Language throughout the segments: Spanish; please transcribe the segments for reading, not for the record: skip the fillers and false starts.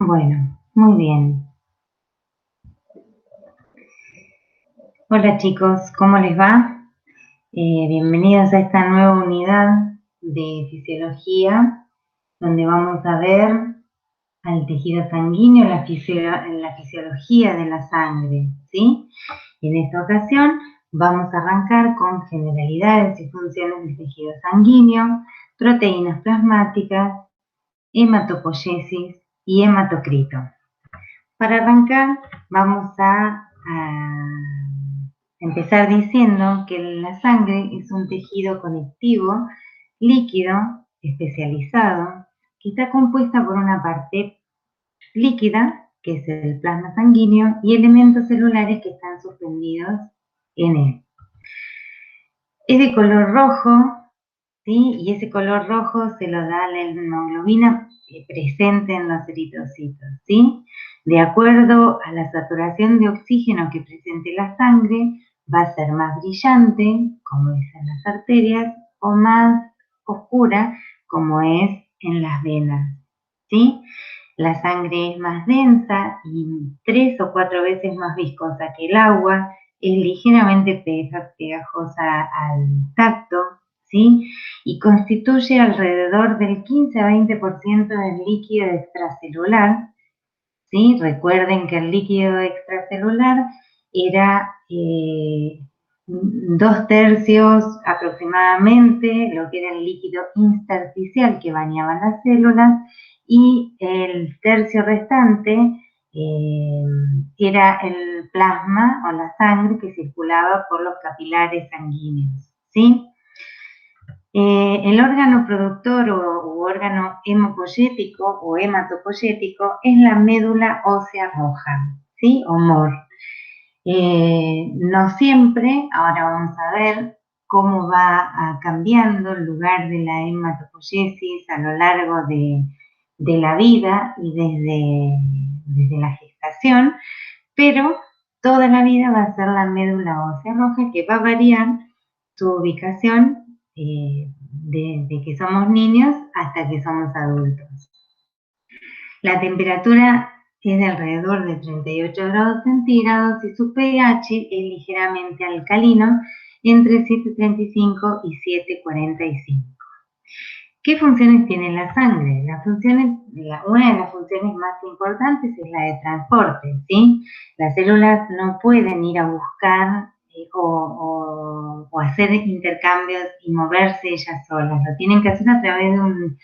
Bueno, muy bien. Hola chicos, ¿cómo les va? Bienvenidos a esta nueva unidad de fisiología, donde vamos a ver al tejido sanguíneo, la fisiología de la sangre, ¿sí? En esta ocasión vamos a arrancar con generalidades y funciones del tejido sanguíneo, proteínas plasmáticas, hematopoiesis y hematocrito. Para arrancar, vamos a empezar diciendo que la sangre es un tejido conectivo, líquido, especializado, que está compuesta por una parte líquida, que es el plasma sanguíneo, y elementos celulares que están suspendidos en él. Es de color rojo, ¿sí? Y ese color rojo se lo da la hemoglobina presente en los eritrocitos, ¿sí? De acuerdo a la saturación de oxígeno que presente la sangre, va a ser más brillante, como es en las arterias, o más oscura, como es en las venas, ¿sí? La sangre es más densa y 3 o 4 veces más viscosa que el agua, es ligeramente pegajosa al tacto, ¿sí? Y constituye alrededor del 15 a 20% del líquido extracelular, ¿sí? Recuerden que el líquido extracelular era 2/3 aproximadamente, lo que era el líquido intersticial que bañaba las células, y el tercio restante era el plasma o la sangre que circulaba por los capilares sanguíneos, ¿sí? El órgano productor u órgano hemopoyético o hematopoyético es la médula ósea roja, ¿sí? O MOR. No siempre, ahora vamos a ver cómo va cambiando el lugar de la hematopoiesis a lo largo de la vida y desde la gestación, pero toda la vida va a ser la médula ósea roja, que va a variar su ubicación desde que somos niños hasta que somos adultos. La temperatura es de alrededor de 38 grados centígrados y su pH es ligeramente alcalino, entre 7,35 y 7,45. ¿Qué funciones tiene la sangre? Una de las funciones más importantes es la de transporte, ¿sí? Las células no pueden ir a buscar o hacer intercambios y moverse ellas solas, lo tienen que hacer a través de un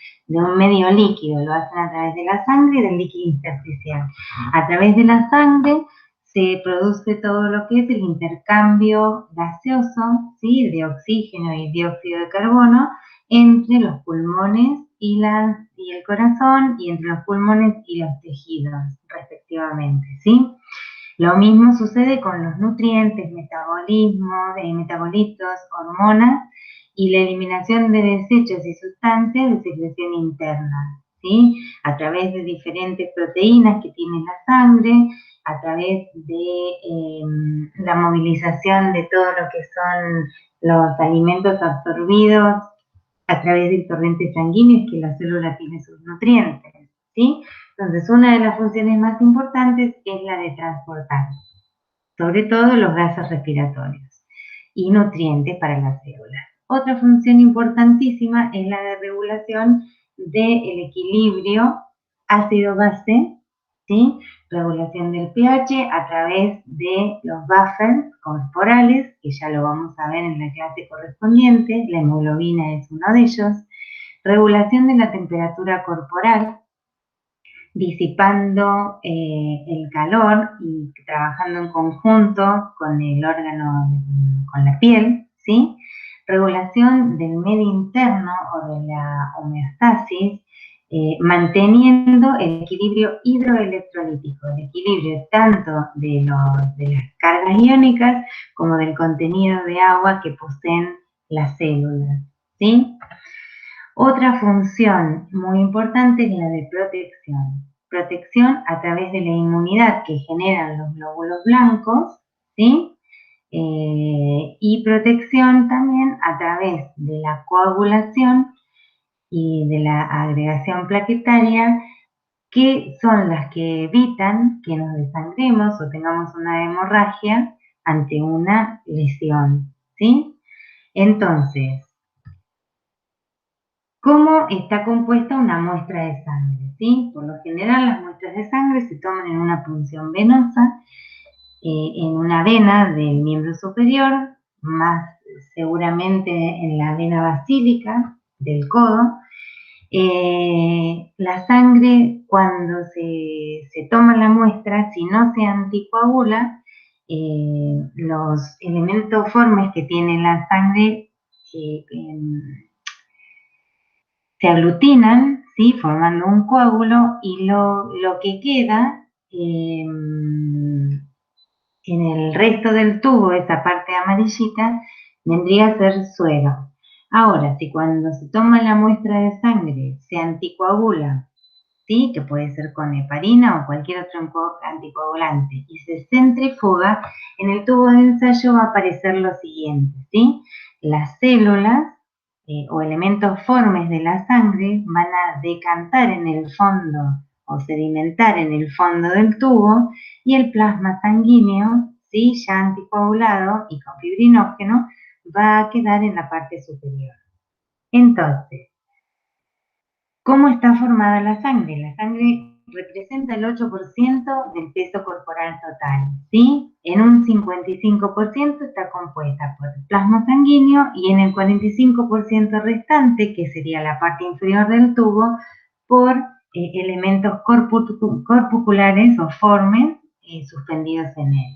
medio líquido, lo hacen a través de la sangre y del líquido intersticial. A través de la sangre se produce todo lo que es el intercambio gaseoso, ¿sí? De oxígeno y dióxido de carbono, entre los pulmones y el corazón, y entre los pulmones y los tejidos, respectivamente, ¿sí? Lo mismo sucede con los nutrientes, metabolitos, hormonas y la eliminación de desechos y sustancias de secreción interna, ¿sí? A través de diferentes proteínas que tiene la sangre, a través de la movilización de todo lo que son los alimentos absorbidos a través del torrente sanguíneo, es que la célula tiene sus nutrientes, ¿sí? Entonces, una de las funciones más importantes es la de transportar, sobre todo los gases respiratorios y nutrientes para las células. Otra función importantísima es la de regulación del equilibrio ácido-base, ¿sí? Regulación del pH a través de los buffers corporales, que ya lo vamos a ver en la clase correspondiente, la hemoglobina es uno de ellos. Regulación de la temperatura corporal, disipando el calor y trabajando en conjunto con el órgano, con la piel, ¿sí? Regulación del medio interno o de la homeostasis, manteniendo el equilibrio hidroelectrolítico, el equilibrio tanto de las cargas iónicas como del contenido de agua que poseen las células, ¿sí? Otra función muy importante es la de protección. Protección a través de la inmunidad que generan los glóbulos blancos, ¿sí? Y protección también a través de la coagulación y de la agregación plaquetaria que son las que evitan que nos desangremos o tengamos una hemorragia ante una lesión, ¿sí? Entonces, ¿cómo está compuesta una muestra de sangre? ¿Sí? Por lo general, las muestras de sangre se toman en una punción venosa, en una vena del miembro superior, más seguramente en la vena basílica del codo. La sangre, cuando se toma la muestra, si no se anticoagula, los elementos formes que tiene la sangre se aglutinan, ¿sí? Formando un coágulo, y lo que queda en el resto del tubo, esa parte amarillita, vendría a ser suero. Ahora, si cuando se toma la muestra de sangre se anticoagula, ¿sí? Que puede ser con heparina o cualquier otro anticoagulante, y se centrifuga, en el tubo de ensayo va a aparecer lo siguiente, ¿sí? Las células o elementos formes de la sangre van a decantar en el fondo o sedimentar en el fondo del tubo, y el plasma sanguíneo, ¿sí? Ya anticoagulado y con fibrinógeno, va a quedar en la parte superior. Entonces, ¿cómo está formada la sangre? La sangre representa el 8% del peso corporal total, ¿sí? En un 55% está compuesta por plasma sanguíneo, y en el 45% restante, que sería la parte inferior del tubo, por elementos corpusculares o formes suspendidos en él.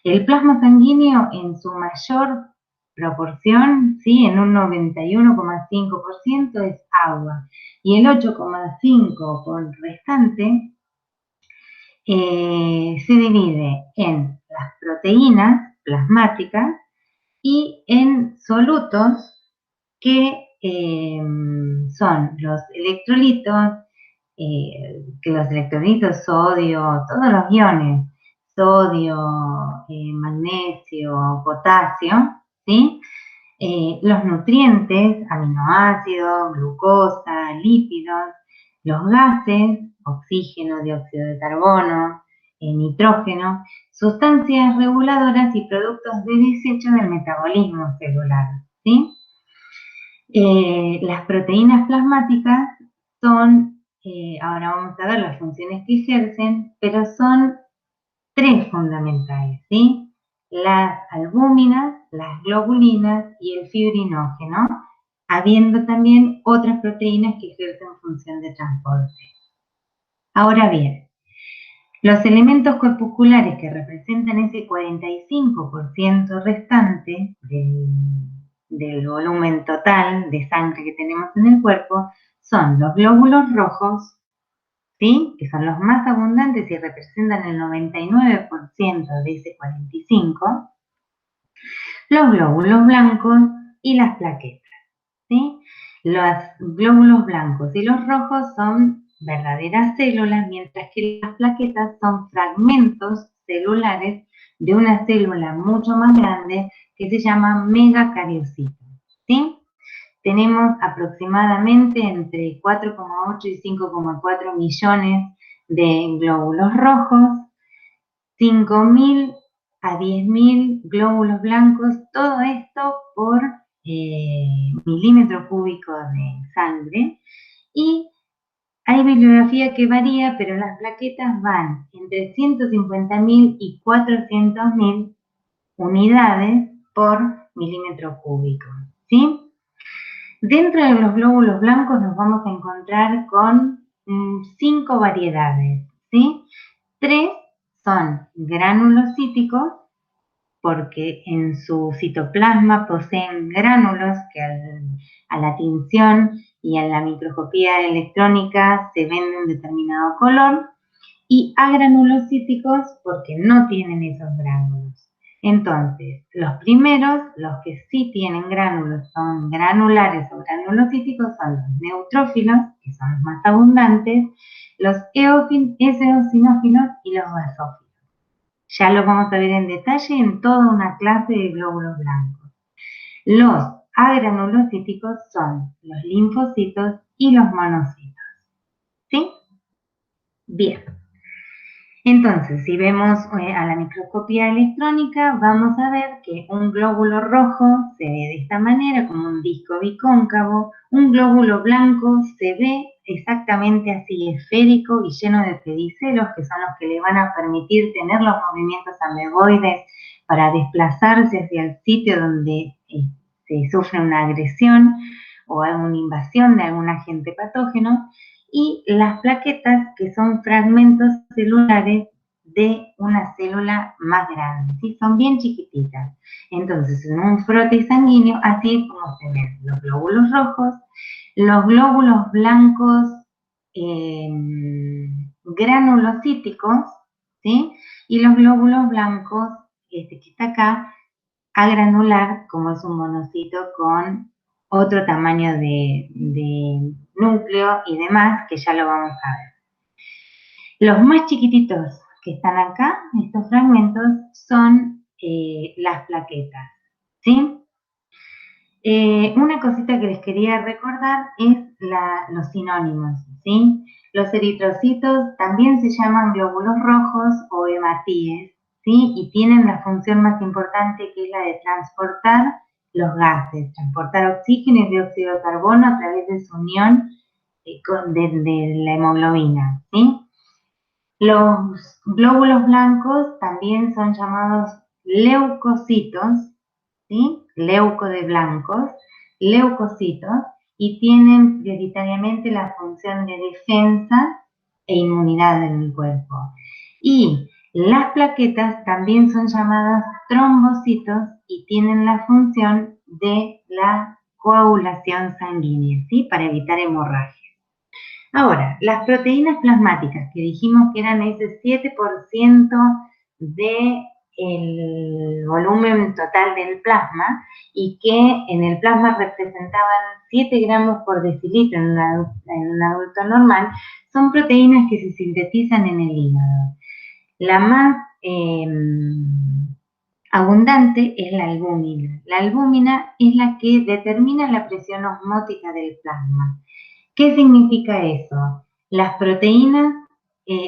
El plasma sanguíneo en su mayor proporción, ¿sí? En un 91,5% es agua, y el 8,5% restante se divide en las proteínas plasmáticas y en solutos que son los electrolitos, sodio, todos los iones, sodio, magnesio, potasio, ¿sí? Los nutrientes, aminoácidos, glucosa, lípidos, los gases, oxígeno, dióxido de carbono, nitrógeno, sustancias reguladoras y productos de desecho del metabolismo celular, ¿sí? Las proteínas plasmáticas son, ahora vamos a ver las funciones que ejercen, pero son tres fundamentales, ¿sí? Las albúminas, las globulinas y el fibrinógeno, habiendo también otras proteínas que ejercen función de transporte. Ahora bien, los elementos corpusculares que representan ese 45% restante del volumen total de sangre que tenemos en el cuerpo son los glóbulos rojos, ¿sí? Que son los más abundantes y representan el 99% de ese 45%, los glóbulos blancos y las plaquetas, ¿sí? Los glóbulos blancos y los rojos son verdaderas células, mientras que las plaquetas son fragmentos celulares de una célula mucho más grande que se llama megacariocito, ¿sí? Tenemos aproximadamente entre 4,8 y 5,4 millones de glóbulos rojos, 5.000 a 10.000 glóbulos blancos, todo esto por milímetro cúbico de sangre. Y hay bibliografía que varía, pero las plaquetas van entre 150.000 y 400.000 unidades por milímetro cúbico, ¿sí? Dentro de los glóbulos blancos nos vamos a encontrar con 5 variedades, ¿sí? 3 son granulocíticos, porque en su citoplasma poseen gránulos que a la tinción y a la microscopía electrónica se ven de un determinado color, y agranulocíticos porque no tienen esos gránulos. Entonces, los primeros, los que sí tienen gránulos, son granulares o granulocíticos, son los neutrófilos, que son los más abundantes, los eosinófilos y los basófilos. Ya lo vamos a ver en detalle en toda una clase de glóbulos blancos. Los agranulocíticos son los linfocitos y los monocitos, ¿sí? Bien. Entonces, si vemos a la microscopía electrónica, vamos a ver que un glóbulo rojo se ve de esta manera, como un disco bicóncavo. Un glóbulo blanco se ve exactamente así, esférico y lleno de pedicelos, que son los que le van a permitir tener los movimientos ameboides para desplazarse hacia el sitio donde se sufre una agresión o alguna invasión de algún agente patógeno. Y las plaquetas, que son fragmentos celulares de una célula más grande, ¿sí? Son bien chiquititas. Entonces, en un frote sanguíneo, así es como se ven los glóbulos rojos, los glóbulos blancos granulocíticos, ¿sí? Y los glóbulos blancos, este que está acá, agranular, como es un monocito con otro tamaño de núcleo y demás, que ya lo vamos a ver. Los más chiquititos que están acá, estos fragmentos, son las plaquetas, ¿sí? Una cosita que les quería recordar es los sinónimos, ¿sí? Los eritrocitos también se llaman glóbulos rojos o hematíes, ¿sí? Y tienen la función más importante, que es la de transportar los gases, transportar oxígeno y dióxido de carbono a través de su unión de la hemoglobina, ¿sí? Los glóbulos blancos también son llamados leucocitos, ¿sí? Leuco de blancos, leucocitos, y tienen prioritariamente la función de defensa e inmunidad en el cuerpo. Y las plaquetas también son llamadas trombocitos y tienen la función de la coagulación sanguínea, ¿sí? Para evitar hemorragia. Ahora, las proteínas plasmáticas, que dijimos que eran ese 7% del volumen total del plasma, y que en el plasma representaban 7 gramos por decilitro en un adulto normal, son proteínas que se sintetizan en el hígado. La más abundante es la albúmina. La albúmina es la que determina la presión osmótica del plasma. ¿Qué significa eso? Las proteínas,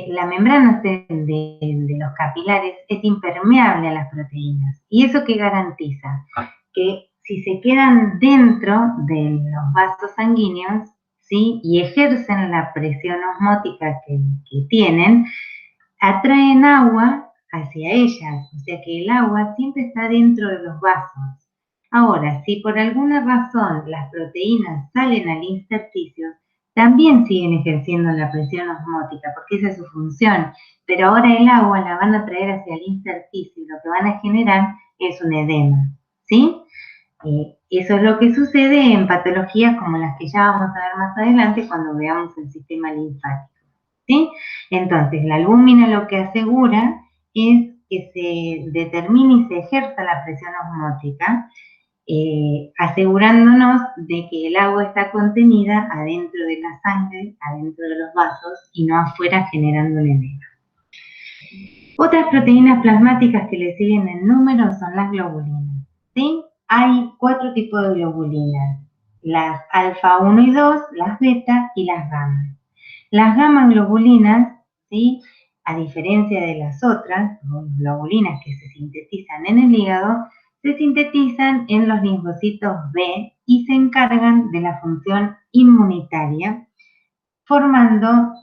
la membrana de los capilares es impermeable a las proteínas. ¿Y eso qué garantiza? Que si se quedan dentro de los vasos sanguíneos, ¿sí? Y ejercen la presión osmótica que tienen, atraen agua hacia ellas. O sea que el agua siempre está dentro de los vasos. Ahora, si por alguna razón las proteínas salen al intersticio, también siguen ejerciendo la presión osmótica, porque esa es su función, pero ahora el agua la van a traer hacia el intersticio y lo que van a generar es un edema, ¿sí? Eso es lo que sucede en patologías como las que ya vamos a ver más adelante cuando veamos el sistema linfático, ¿sí? Entonces, la albúmina lo que asegura es que se determine y se ejerza la presión osmótica, asegurándonos de que el agua está contenida adentro de la sangre, adentro de los vasos y no afuera generando un edema. Otras proteínas plasmáticas que le siguen en número son las globulinas, ¿sí? Hay 4 tipos de globulinas: las alfa 1 y 2, las beta y las gamma. Las gamma globulinas, ¿sí? A diferencia de las otras globulinas que se sintetizan en el hígado, se sintetizan en los linfocitos B y se encargan de la función inmunitaria, formando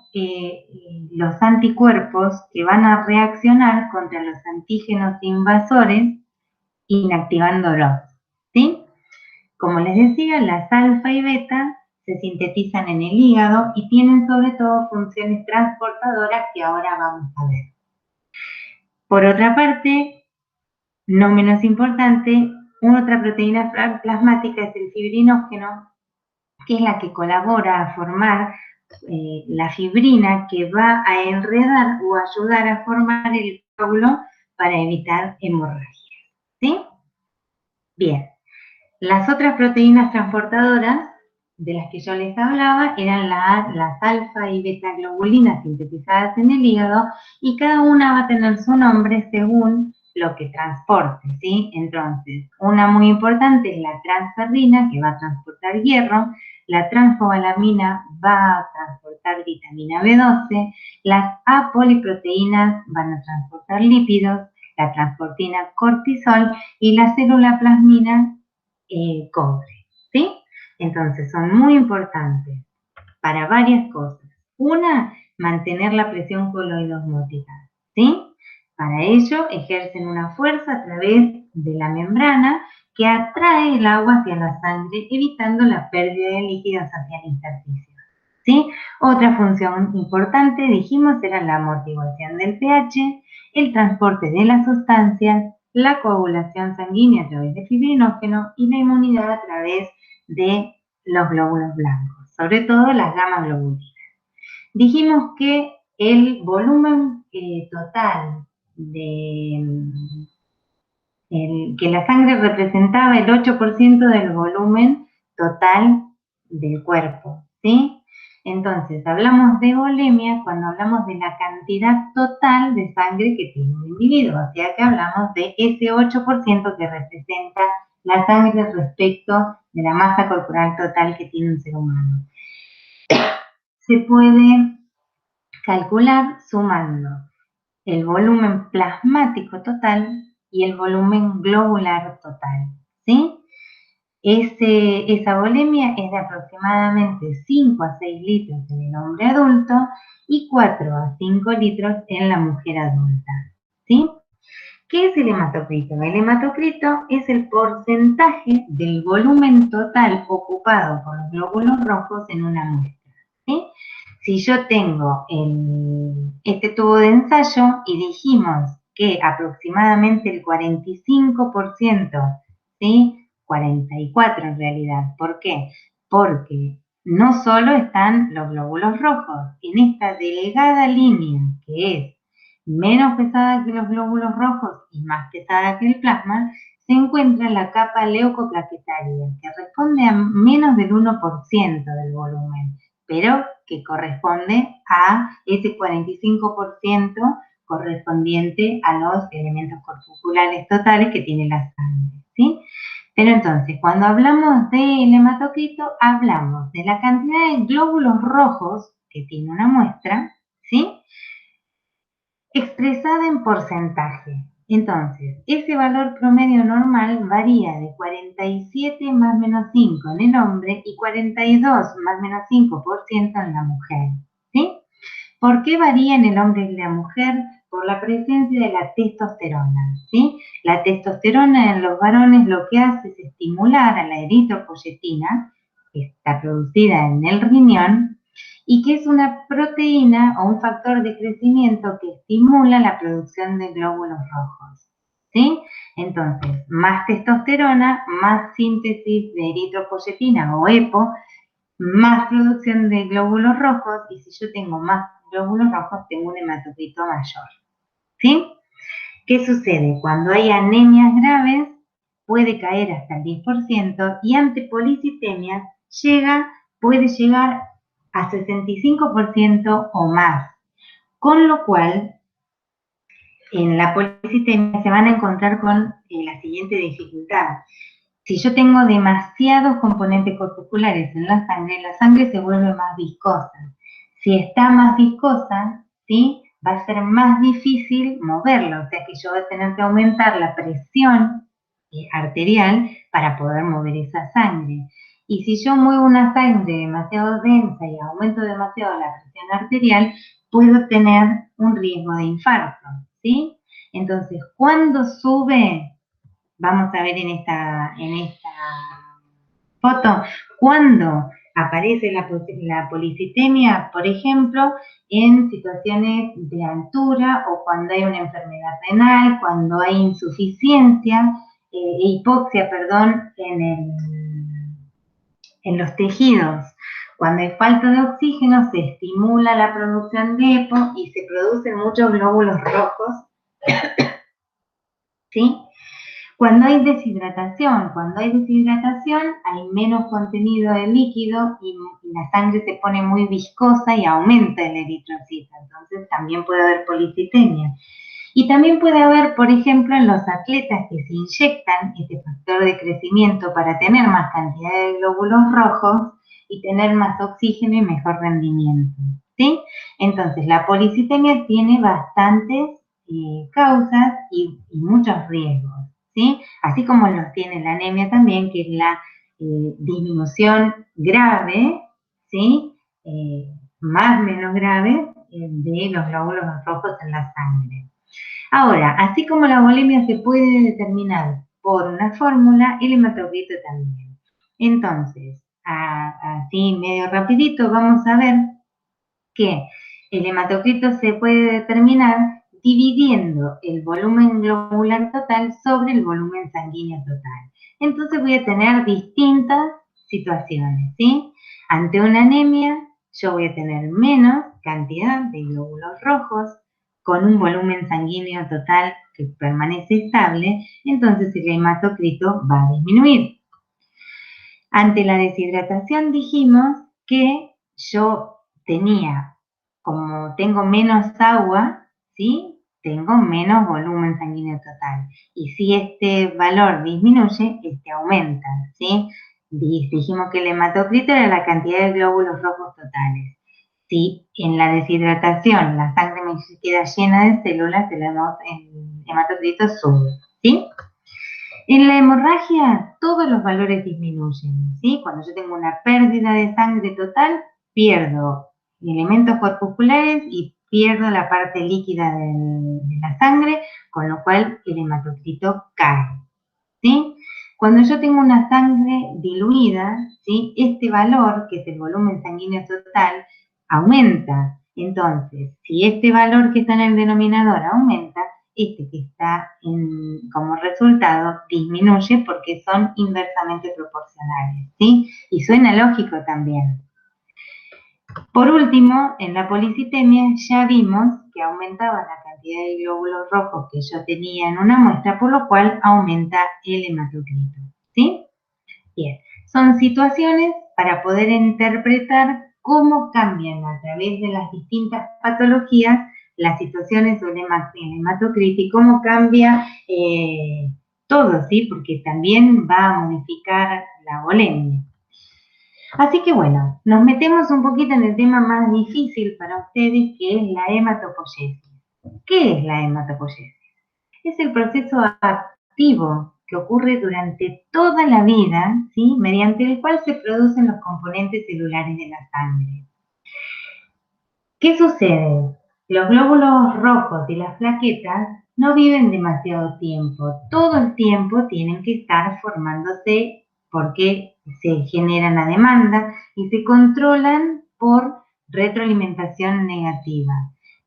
los anticuerpos que van a reaccionar contra los antígenos invasores, inactivándolos, ¿sí? Como les decía, las alfa y beta se sintetizan en el hígado y tienen sobre todo funciones transportadoras que ahora vamos a ver. Por otra parte, no menos importante, otra proteína plasmática es el fibrinógeno, que es la que colabora a formar la fibrina que va a enredar o ayudar a formar el coágulo para evitar hemorragia, ¿sí? Bien, las otras proteínas transportadoras de las que yo les hablaba eran las alfa y beta globulinas sintetizadas en el hígado, y cada una va a tener su nombre según lo que transporte, ¿sí? Entonces, una muy importante es la transferrina, que va a transportar hierro. la transfobalamina va a transportar vitamina B12, las apoliproteínas van a transportar lípidos, la transportina cortisol y la célula plasmina cobre, ¿sí? Entonces son muy importantes para varias cosas. Una, mantener la presión coloidosmótica, ¿sí? Para ello ejercen una fuerza a través de la membrana que atrae el agua hacia la sangre, evitando la pérdida de líquidos hacia el intersticio, ¿sí? Otra función importante, dijimos, era la amortiguación del pH, el transporte de las sustancias, la coagulación sanguínea a través de fibrinógeno y la inmunidad a través de los glóbulos blancos, sobre todo las gamas globulinas. Dijimos que el volumen total que la sangre representaba el 8% del volumen total del cuerpo, ¿sí? Entonces, hablamos de volemia cuando hablamos de la cantidad total de sangre que tiene un individuo, o sea que hablamos de ese 8% que representa la sangre respecto de la masa corporal total que tiene un ser humano. Se puede calcular sumando el volumen plasmático total y el volumen globular total, ¿sí? Esa volemia es de aproximadamente 5 a 6 litros en el hombre adulto y 4 a 5 litros en la mujer adulta, ¿sí? ¿Qué es el hematocrito? El hematocrito es el porcentaje del volumen total ocupado por los glóbulos rojos en una muestra, ¿sí? Si yo tengo este tubo de ensayo y dijimos que aproximadamente el 45%, ¿sí? 44% en realidad. ¿Por qué? Porque no solo están los glóbulos rojos, en esta delgada línea que es menos pesada que los glóbulos rojos y más pesada que el plasma, se encuentra la capa leucoplaquetaria, que responde a menos del 1% del volumen, pero que corresponde a ese 45% correspondiente a los elementos corpusculares totales que tiene la sangre, ¿sí? Pero entonces, cuando hablamos del hematocrito, hablamos de la cantidad de glóbulos rojos que tiene una muestra, ¿sí? Expresada en porcentaje. Entonces, ese valor promedio normal varía de 47 más menos 5 en el hombre y 42 más menos 5% en la mujer, ¿sí? ¿Por qué varía en el hombre y la mujer? Por la presencia de la testosterona, ¿sí? La testosterona en los varones lo que hace es estimular a la eritropoyetina, que está producida en el riñón, y que es una proteína o un factor de crecimiento que estimula la producción de glóbulos rojos, ¿sí? Entonces, más testosterona, más síntesis de eritropoyetina o EPO, más producción de glóbulos rojos, y si yo tengo más glóbulos rojos, tengo un hematocrito mayor, ¿sí? ¿Qué sucede? Cuando hay anemias graves, puede caer hasta el 10% y ante policitemia puede llegar a 65% o más, con lo cual en la policitemia se van a encontrar con la siguiente dificultad. Si yo tengo demasiados componentes corpusculares en la sangre se vuelve más viscosa. Si está más viscosa, ¿sí? Va a ser más difícil moverla, o sea que yo voy a tener que aumentar la presión arterial para poder mover esa sangre. Y si yo muevo una sangre demasiado densa y aumento demasiado la presión arterial, puedo tener un riesgo de infarto, ¿sí? Entonces, cuando sube, vamos a ver en esta foto, cuando aparece la policitemia, por ejemplo, en situaciones de altura o cuando hay una enfermedad renal, cuando hay insuficiencia, hipoxia, perdón, en los tejidos. Cuando hay falta de oxígeno, se estimula la producción de EPO y se producen muchos glóbulos rojos, ¿sí? Cuando hay deshidratación hay menos contenido de líquido y la sangre se pone muy viscosa y aumenta el eritrocito, entonces también puede haber policitemia. Y también puede haber, por ejemplo, en los atletas que se inyectan este factor de crecimiento para tener más cantidad de glóbulos rojos, y tener más oxígeno y mejor rendimiento, ¿sí? Entonces, la policitemia tiene bastantes causas y muchos riesgos, ¿sí? Así como los tiene la anemia también, que es la disminución grave, ¿sí? Más o menos grave de los glóbulos rojos en la sangre. Ahora, así como la bulimia se puede determinar por una fórmula, el hematocrito también. Entonces, así medio rapidito, vamos a ver que el hematocrito se puede determinar dividiendo el volumen globular total sobre el volumen sanguíneo total. Entonces voy a tener distintas situaciones, ¿sí? Ante una anemia, yo voy a tener menos cantidad de glóbulos rojos con un volumen sanguíneo total que permanece estable, entonces el hematocrito va a disminuir. Ante la deshidratación dijimos que yo tenía, como tengo menos agua, ¿sí? Tengo menos volumen sanguíneo total. Y si este valor disminuye, este aumenta, ¿sí? Dijimos que el hematocrito era la cantidad de glóbulos rojos totales. Si en la deshidratación la sangre me queda llena de células, el hematocrito sube, ¿sí? En la hemorragia, todos los valores disminuyen, ¿sí? Cuando yo tengo una pérdida de sangre total, pierdo elementos corpusculares y pierdo la parte líquida de la sangre, con lo cual el hematocrito cae, ¿sí? Cuando yo tengo una sangre diluida, ¿sí? Este valor, que es el volumen sanguíneo total, aumenta. Entonces, si este valor que está en el denominador aumenta, este que está como resultado disminuye porque son inversamente proporcionales, ¿sí? Y suena lógico también. Por último, en la policitemia ya vimos que aumentaba la cantidad de glóbulos rojos que yo tenía en una muestra, por lo cual aumenta el hematocrito, ¿sí? Bien, son situaciones para poder interpretar cómo cambian a través de las distintas patologías las situaciones del hematocrito y cómo cambia todo, ¿sí? Porque también va a modificar la volemia. Así que bueno, nos metemos un poquito en el tema más difícil para ustedes, que es la hematopoiesis. ¿Qué es la hematopoiesis? Es el proceso activo que ocurre durante toda la vida, ¿sí? Mediante el cual se producen los componentes celulares de la sangre. ¿Qué sucede? Los glóbulos rojos y las plaquetas no viven demasiado tiempo. Todo el tiempo tienen que estar formándose porque se generan a demanda y se controlan por retroalimentación negativa.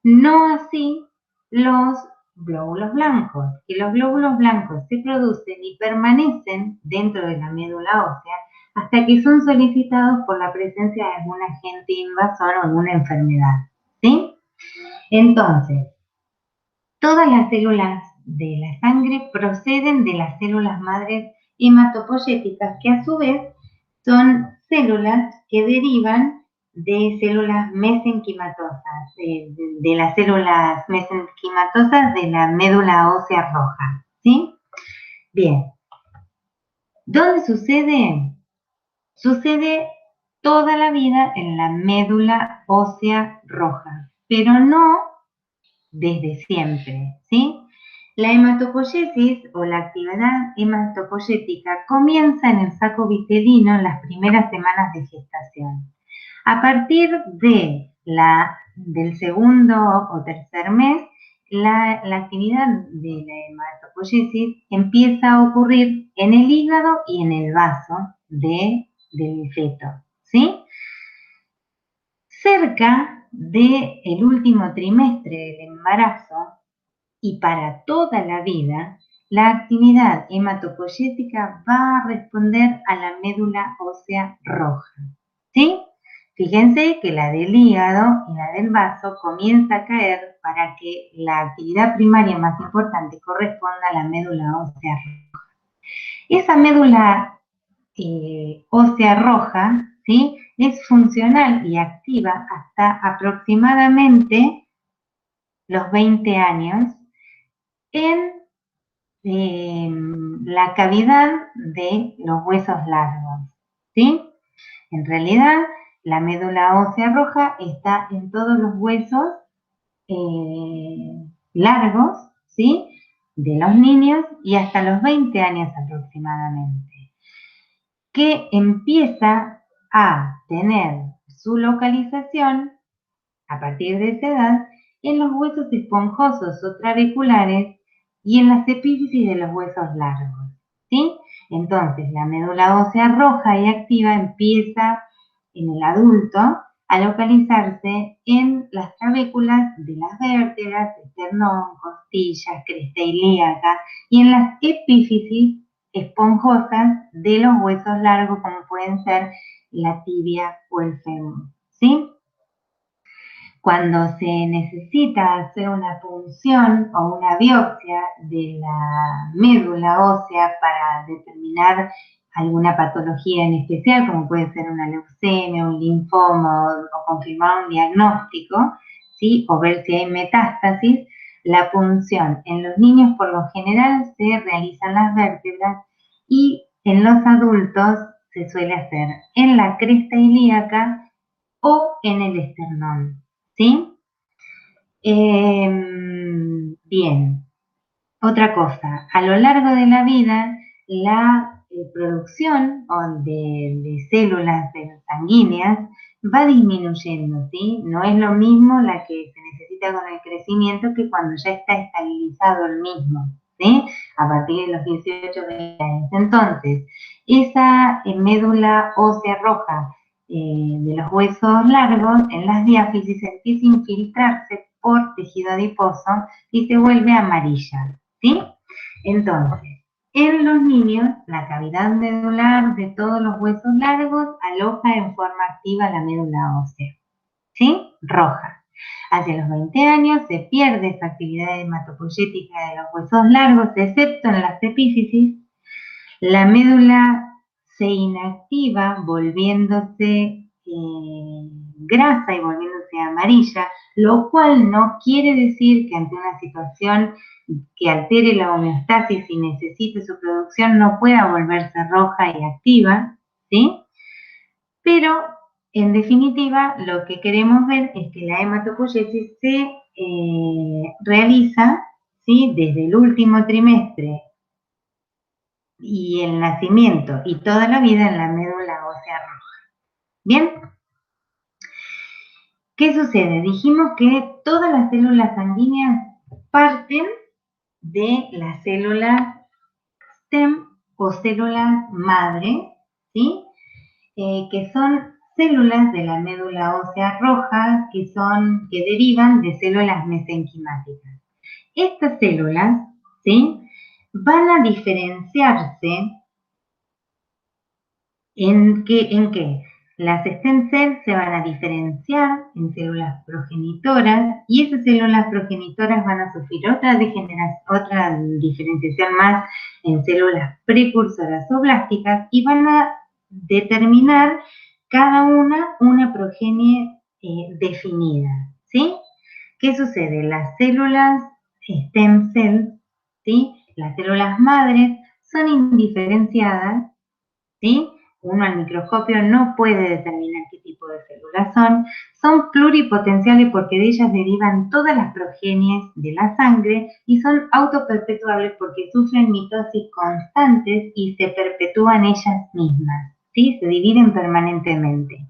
No así los glóbulos blancos, que los glóbulos blancos se producen y permanecen dentro de la médula ósea hasta que son solicitados por la presencia de algún agente invasor o alguna enfermedad, ¿sí? Entonces, todas las células de la sangre proceden de las células madres hematopoyéticas, que a su vez son células que derivan de células mesenquimatosas, de las células mesenquimatosas de la médula ósea roja, ¿sí? Bien. ¿Dónde sucede? Sucede toda la vida en la médula ósea roja, pero no desde siempre, ¿sí? La hematopoiesis o la actividad hematopoyética comienza en el saco vitelino en las primeras semanas de gestación. A partir del segundo o tercer mes, la actividad de la hematopoiesis empieza a ocurrir en el hígado y en el vaso del feto, ¿sí? Cerca del último trimestre del embarazo y para toda la vida, la actividad hematopoyética va a responder a la médula ósea roja, ¿sí? Fíjense que la del hígado y la del vaso comienza a caer para que la actividad primaria más importante corresponda a la médula ósea roja. Esa médula ósea roja, ¿sí? Es funcional y activa hasta aproximadamente los 20 años en la cavidad de los huesos largos, ¿sí? En realidad, la médula ósea roja está en todos los huesos largos, ¿sí?, de los niños y hasta los 20 años aproximadamente, que empieza a tener su localización a partir de esa edad en los huesos esponjosos o trabeculares y en las epífisis de los huesos largos, ¿sí? Entonces, la médula ósea roja y activa empieza en el adulto a localizarse en las trabéculas de las vértebras, esternón, costillas, cresta ilíaca y en las epífisis esponjosas de los huesos largos como pueden ser la tibia o el fémur, ¿sí? Cuando se necesita hacer una punción o una biopsia de la médula ósea para determinar alguna patología en especial, como puede ser una leucemia, un linfoma o confirmar un diagnóstico, ¿sí?, o ver si hay metástasis, la punción en los niños por lo general se realiza en las vértebras y en los adultos se suele hacer en la cresta ilíaca o en el esternón, ¿sí? Bien, otra cosa, a lo largo de la vida, la producción de células sanguíneas va disminuyendo, ¿sí? No es lo mismo la que se necesita con el crecimiento que cuando ya está estabilizado el mismo, ¿sí? A partir de los 18 años. Entonces, esa médula ósea roja de los huesos largos en las diáfisis empieza a infiltrarse por tejido adiposo y se vuelve amarilla, ¿sí? Entonces, en los niños, la cavidad medular de todos los huesos largos aloja en forma activa la médula ósea, ¿sí?, roja. Hacia los 20 años se pierde esa actividad hematopoyética de los huesos largos, excepto en las epífisis. La médula se inactiva volviéndose grasa y volviéndose amarilla, lo cual no quiere decir que ante una situación que altere la homeostasis y necesite su producción no pueda volverse roja y activa, ¿sí? Pero, en definitiva, lo que queremos ver es que la hematopoiesis se realiza, ¿sí?, desde el último trimestre y el nacimiento y toda la vida en la médula ósea roja. ¿Bien? ¿Qué sucede? Dijimos que todas las células sanguíneas parten de las células stem o células madre, ¿sí?, que son células de la médula ósea roja que derivan de células mesenquimáticas. Estas células, ¿sí?, van a diferenciarse ¿en qué? Las stem cells se van a diferenciar en células progenitoras y esas células progenitoras van a sufrir otra diferenciación más en células precursoras o blásticas y van a determinar cada una progenie definida, ¿sí? ¿Qué sucede? Las células stem cells, ¿sí?, las células madres son indiferenciadas, ¿sí? Uno al microscopio no puede determinar qué tipo de células son pluripotenciales porque de ellas derivan todas las progenies de la sangre y son autoperpetuables porque sufren mitosis constantes y se perpetúan ellas mismas, ¿sí? Se dividen permanentemente.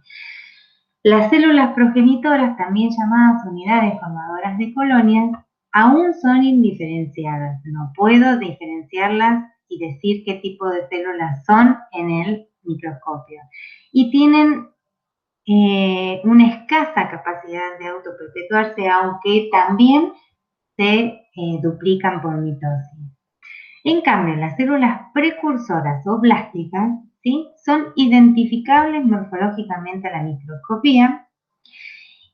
Las células progenitoras, también llamadas unidades formadoras de colonias, aún son indiferenciadas. No puedo diferenciarlas y decir qué tipo de células son en el microscopio. Y tienen una escasa capacidad de autoperpetuarse, aunque también se duplican por mitosis. En cambio, las células precursoras o blásticas, ¿sí?, son identificables morfológicamente a la microscopía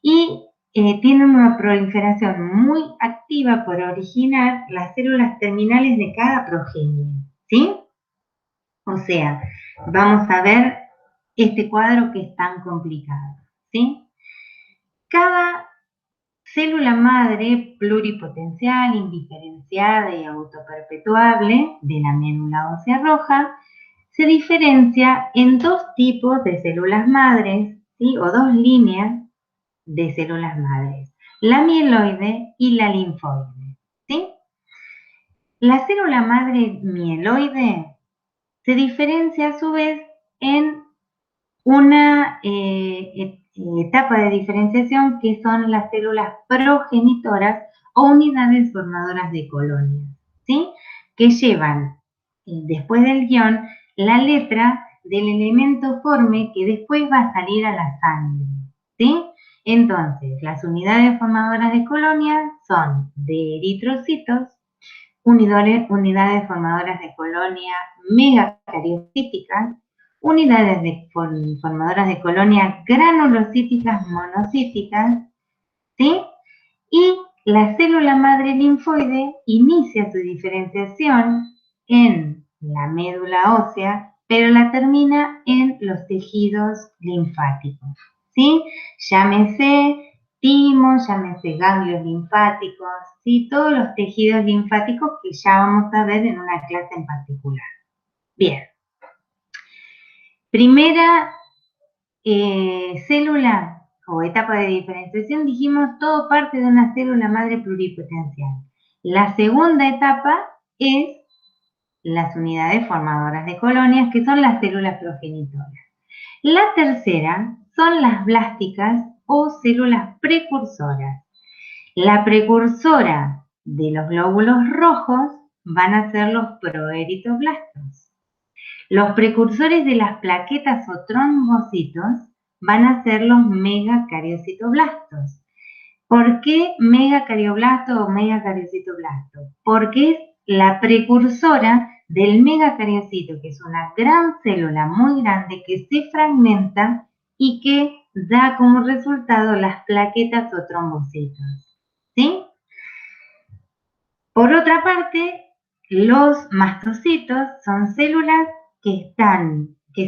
y tienen una proliferación muy activa por originar las células terminales de cada progenie, ¿sí? O sea, vamos a ver este cuadro que es tan complicado, ¿sí? Cada célula madre pluripotencial, indiferenciada y autoperpetuable de la médula ósea roja se diferencia en dos tipos de células madres, ¿sí? O dos líneas de células madres, la mieloide y la linfoide, ¿sí? La célula madre mieloide se diferencia a su vez en una etapa de diferenciación que son las células progenitoras o unidades formadoras de colonias, ¿sí? Que llevan, después del guión, la letra del elemento forme que después va a salir a la sangre, ¿sí? Entonces, las unidades formadoras de colonias son de eritrocitos, unidades formadoras de colonia megacariocíticas, unidades formadoras de colonia granulocíticas monocíticas, ¿sí? Y la célula madre linfoide inicia su diferenciación en la médula ósea, pero la termina en los tejidos linfáticos, ¿sí? Llámese timo, llámese ganglios linfáticos, ¿sí? Todos los tejidos linfáticos que ya vamos a ver en una clase en particular. Bien. Primera célula o etapa de diferenciación, dijimos, todo parte de una célula madre pluripotencial. La segunda etapa es las unidades formadoras de colonias, que son las células progenitoras. La tercera son las blásticas o células precursoras. La precursora de los glóbulos rojos van a ser los proeritoblastos. Los precursores de las plaquetas o trombocitos van a ser los megacariocitoblastos. ¿Por qué megacarioblasto o megacariocitoblasto? Porque es la precursora del megacariocito, que es una gran célula muy grande que se fragmenta y que da como resultado las plaquetas o trombocitos, ¿sí? Por otra parte, los mastocitos son células que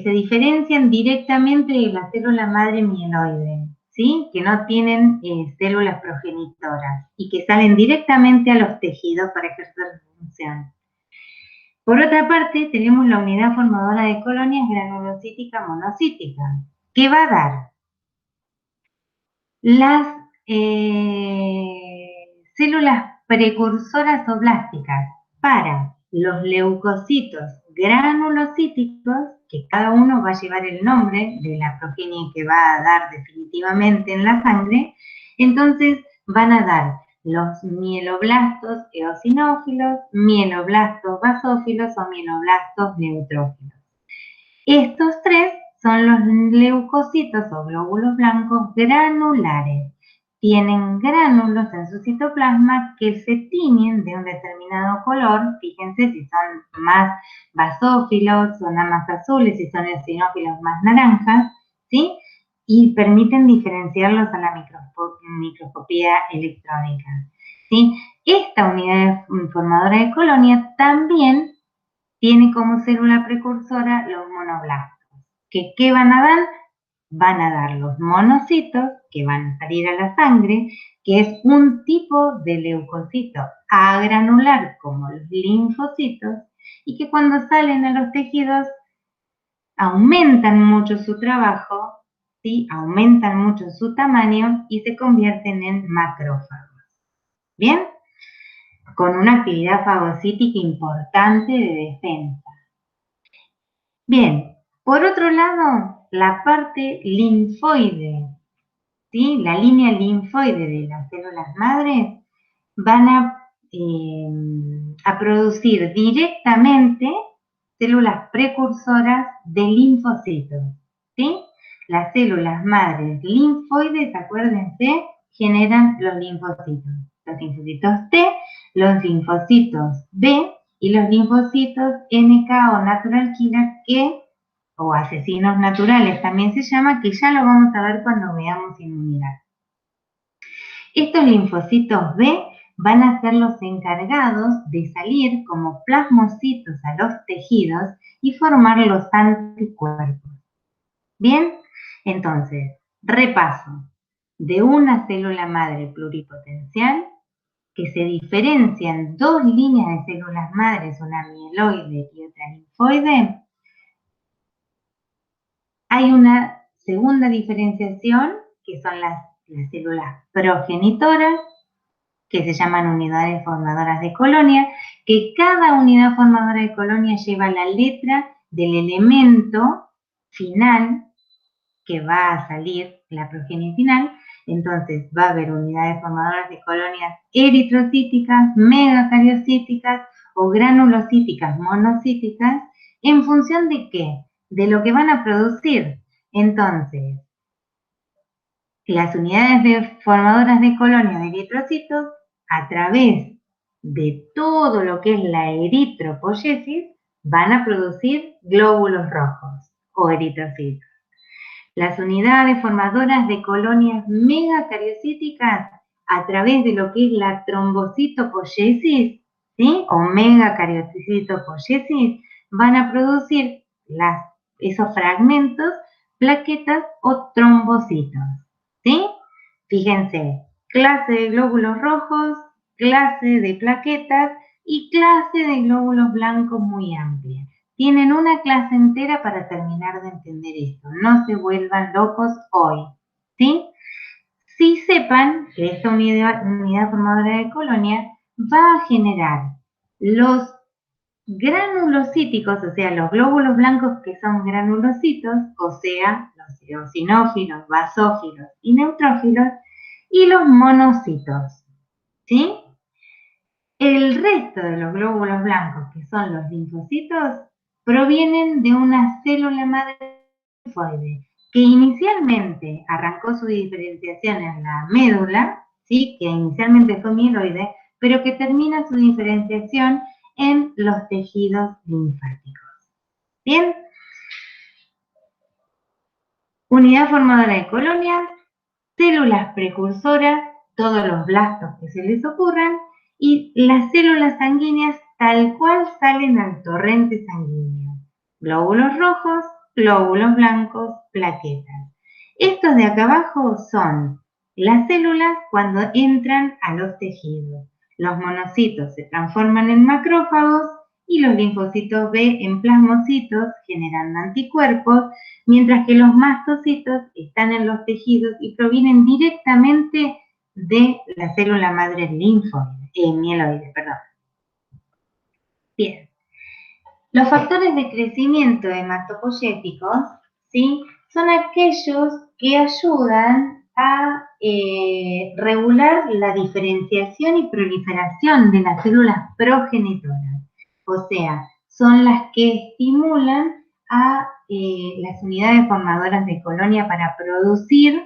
se diferencian directamente de la célula madre mieloide, ¿sí? Que no tienen células progenitoras y que salen directamente a los tejidos para ejercer su función. Por otra parte, tenemos la unidad formadora de colonias granulocítica monocítica, que va a dar las células precursoras o blásticas para los leucocitos granulocíticos, que cada uno va a llevar el nombre de la progenie que va a dar definitivamente en la sangre. Entonces van a dar los mieloblastos eosinófilos, mieloblastos basófilos o mieloblastos neutrófilos. Estos tres son los leucocitos o glóbulos blancos granulares. Tienen gránulos en su citoplasma que se tiñen de un determinado color. Fíjense si son más basófilos, son más azules, si son eosinófilos más naranjas, ¿sí? Y permiten diferenciarlos a la microscopía electrónica, ¿sí? Esta unidad formadora de colonia también tiene como célula precursora los monoblastos. ¿Qué van a dar? Van a dar los monocitos, que van a salir a la sangre, que es un tipo de leucocito agranular como los linfocitos, y que cuando salen a los tejidos aumentan mucho su trabajo, ¿sí? Aumentan mucho su tamaño y se convierten en macrófagos. ¿Bien? Con una actividad fagocítica importante de defensa. Bien, por otro lado, la parte linfoide, ¿sí? La línea linfoide de las células madres van a producir directamente células precursoras de linfocitos, ¿sí? Las células madres linfoides, acuérdense, generan los linfocitos T, los linfocitos B y los linfocitos NK o natural killer o asesinos naturales también se llama, que ya lo vamos a ver cuando veamos inmunidad. Estos linfocitos B van a ser los encargados de salir como plasmocitos a los tejidos y formar los anticuerpos. Bien, entonces, repaso de una célula madre pluripotencial que se diferencian dos líneas de células madres, una mieloide y otra linfoide. Hay una segunda diferenciación, que son las células progenitoras, que se llaman unidades formadoras de colonia, que cada unidad formadora de colonia lleva la letra del elemento final que va a salir, la progenie final. Entonces va a haber unidades formadoras de colonias eritrocíticas, megacariocíticas o granulocíticas, monocíticas, ¿en función de qué? De lo que van a producir. Entonces, las unidades formadoras de colonias de eritrocitos, a través de todo lo que es la eritropoyesis, van a producir glóbulos rojos o eritrocitos. Las unidades formadoras de colonias megacariocíticas, a través de lo que es la trombocitopoyesis, ¿sí? O megacariocitopoyesis, van a producir esos fragmentos, plaquetas o trombocitos, ¿sí? Fíjense, clase de glóbulos rojos, clase de plaquetas y clase de glóbulos blancos muy amplia. Tienen una clase entera para terminar de entender esto. No se vuelvan locos hoy, ¿sí? Sí sepan que esta unidad formadora de colonia va a generar los granulocíticos, o sea, los glóbulos blancos que son granulocitos, o sea, los eosinófilos, basófilos y neutrófilos, y los monocitos, ¿sí? El resto de los glóbulos blancos, que son los linfocitos, provienen de una célula madre linfoide, que inicialmente arrancó su diferenciación en la médula, ¿sí? Que inicialmente fue mieloide, pero que termina su diferenciación en los tejidos linfáticos. ¿Bien? Unidad formadora de colonias, células precursoras, todos los blastos que se les ocurran, y las células sanguíneas tal cual salen al torrente sanguíneo. Glóbulos rojos, glóbulos blancos, plaquetas. Estos de acá abajo son las células cuando entran a los tejidos. Los monocitos se transforman en macrófagos y los linfocitos B en plasmocitos, generando anticuerpos, mientras que los mastocitos están en los tejidos y provienen directamente de la célula madre mieloide. Bien. Los factores de crecimiento hematopoyéticos, ¿sí? Son aquellos que ayudan a regular la diferenciación y proliferación de las células progenitoras. O sea, son las que estimulan a las unidades formadoras de colonia para producir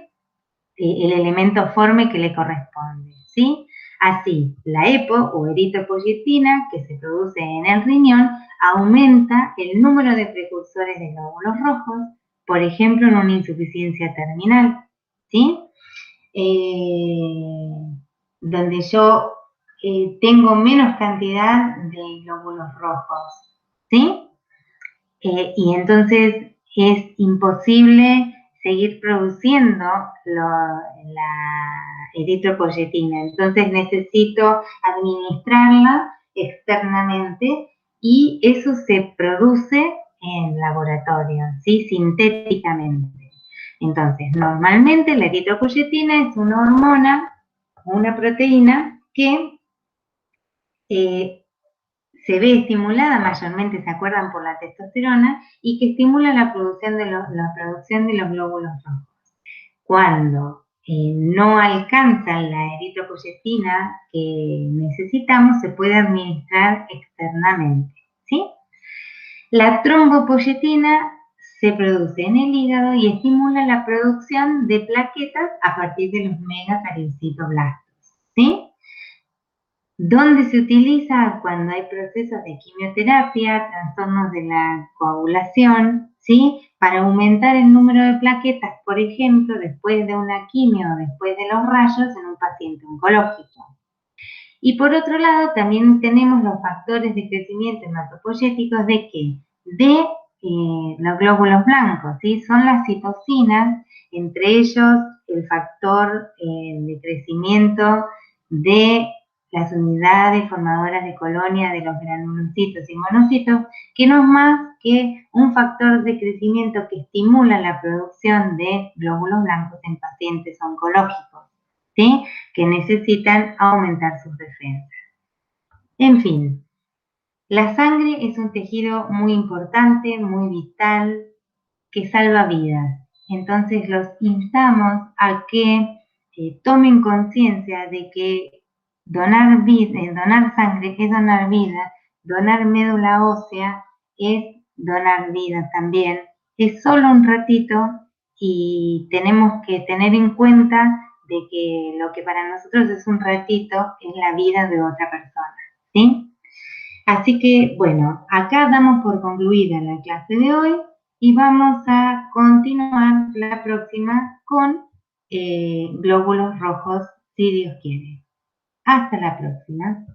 el elemento forme que le corresponde, ¿sí? Así, la EPO o eritropoyetina que se produce en el riñón aumenta el número de precursores de glóbulos rojos, por ejemplo, en una insuficiencia terminal, ¿sí? Donde yo tengo menos cantidad de glóbulos rojos, ¿sí? Y entonces es imposible seguir produciendo la eritropoyetina. Entonces necesito administrarla externamente y eso se produce en laboratorio, ¿sí? Sintéticamente. Entonces, normalmente la eritropoyetina es una hormona, una proteína que se ve estimulada, mayormente se acuerdan por la testosterona, y que estimula la producción de los glóbulos rojos. Cuando no alcanzan la eritropoyetina que necesitamos, se puede administrar externamente, ¿sí? La trombopoyetina se produce en el hígado y estimula la producción de plaquetas a partir de los megacariocitoblastos, ¿sí? ¿Dónde se utiliza? Cuando hay procesos de quimioterapia, trastornos de la coagulación, ¿sí? Para aumentar el número de plaquetas, por ejemplo, después de una quimio o después de los rayos en un paciente oncológico. Y por otro lado, también tenemos los factores de crecimiento hematopoyéticos ¿de qué? De los glóbulos blancos, ¿sí? Son las citocinas, entre ellos el factor de crecimiento de las unidades formadoras de colonia de los granulocitos y monocitos, que no es más que un factor de crecimiento que estimula la producción de glóbulos blancos en pacientes oncológicos, ¿sí? Que necesitan aumentar sus defensas. En fin, la sangre es un tejido muy importante, muy vital, que salva vidas. Entonces los instamos a que tomen conciencia de que donar sangre es donar vida, donar médula ósea es donar vida también. Es solo un ratito y tenemos que tener en cuenta de que lo que para nosotros es un ratito es la vida de otra persona, ¿sí? Así que, bueno, acá damos por concluida la clase de hoy y vamos a continuar la próxima con glóbulos rojos, si Dios quiere. Hasta la próxima.